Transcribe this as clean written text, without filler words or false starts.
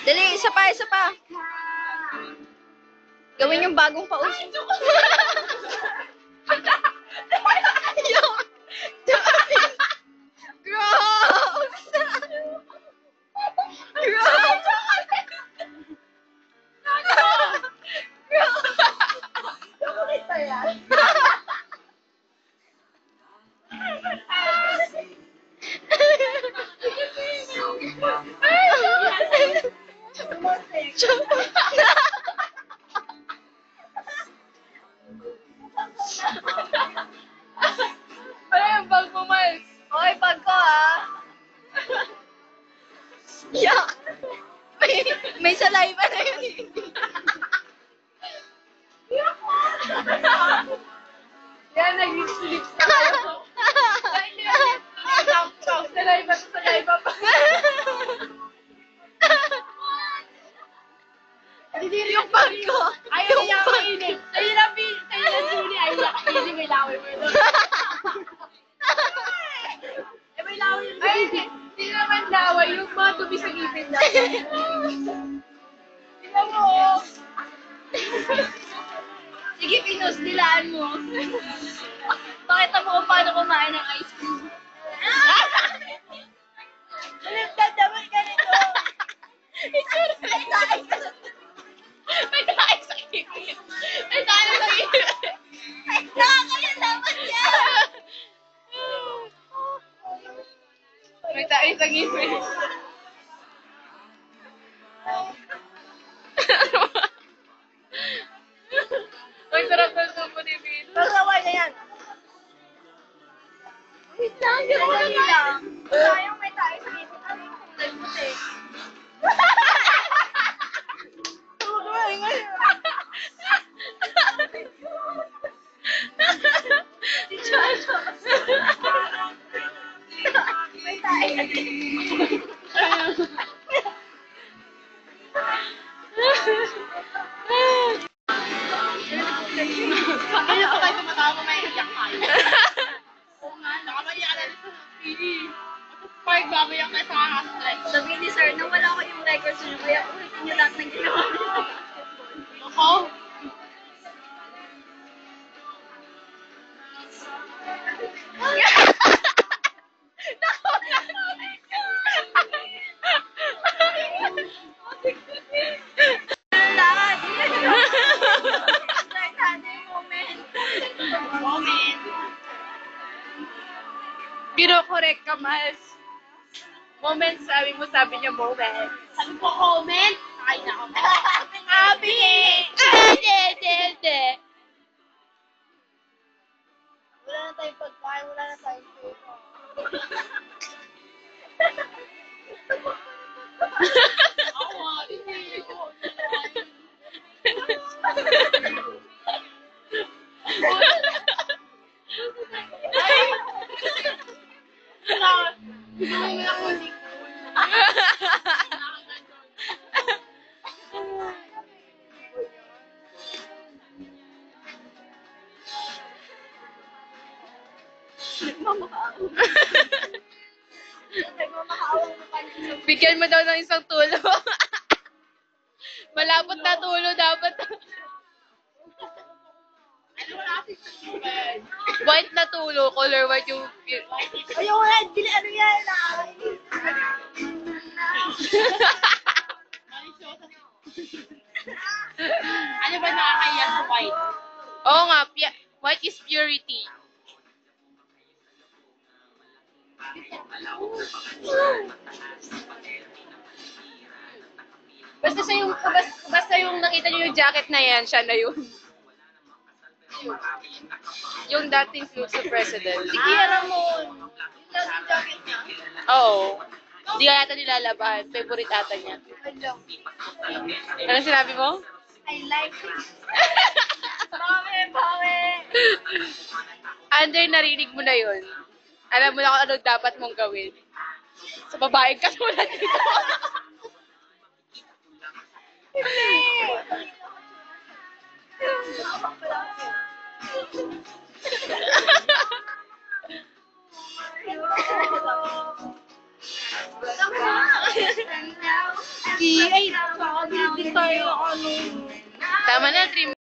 Dali, isa pa, isa pa. Gawin yung bagong paus. Gross! Gross! Ano yung bag mo, Miles? Okay, bag ko Yak! May saliva na yun Yan, nag-lips na kayo. Salay ba pa? Yung bag ko! Ayaw niya mainit. Sa'yo na, Julie. Ayaw niya kainin. May laway mo doon. May laway yun. Ay, hindi naman laway. Yung mga tubi sa ngipin na. Tingnan mo. Sige, Pinos, dilaan mo. Pakita mo kung paano kumain ng ice cream. Nagdadamay ka nito. May tayo sa ngipin. May tayo sa ngipin. Nakakalimutan yan! May tayo sa ngipin. Ang sarap ng supo ni Vito. Magawa na yan. Wait lang, hindi ko lang. Sayang may tayo sa ngipin. Ano yung kulay mo, Si Chacho. May tayo. Kaya ka tayo tumatawa, may iyak tayo. Oo nga, nakamaya ka na rin sa pili. Parang babayak na sa stress. Sabi ni sir, nang wala ko yung records niyo, kaya ulitin niyo lahat ng ginawa niyo sa basketball. Ako? Lahat! Start natin yung moment. Moment. Kino-correct ka, Miles. Moment, sabi niya moment. Sabi ko, comment. Ay, na ako. Abi! De. Wala na tayong pagkain, wala na tayong food. Awa, hindi ko. Bigyan mo daw ng isang tulo. Malapot na tulo dapat. White na tulo, color white yung... Ayoko na, dili ano yan Ano ba nakakaya sa white? Oo nga, white is purity. Basta yung nakita niyo yung jacket na yan, siya na yun. Yung dating future president. Si Kia Ramon. Yung last jacket niya. Oo. Hindi ka yata nilalabahan. Favorite ata niya. Ano sinabi mo? I like it. Bakit? Under, narinig mo na yun. Alam mo na kung ano dapat mong gawin. Sa babaeng katulad dito. And now Ay, nakakabili din tayo ng ano. Tama na, 3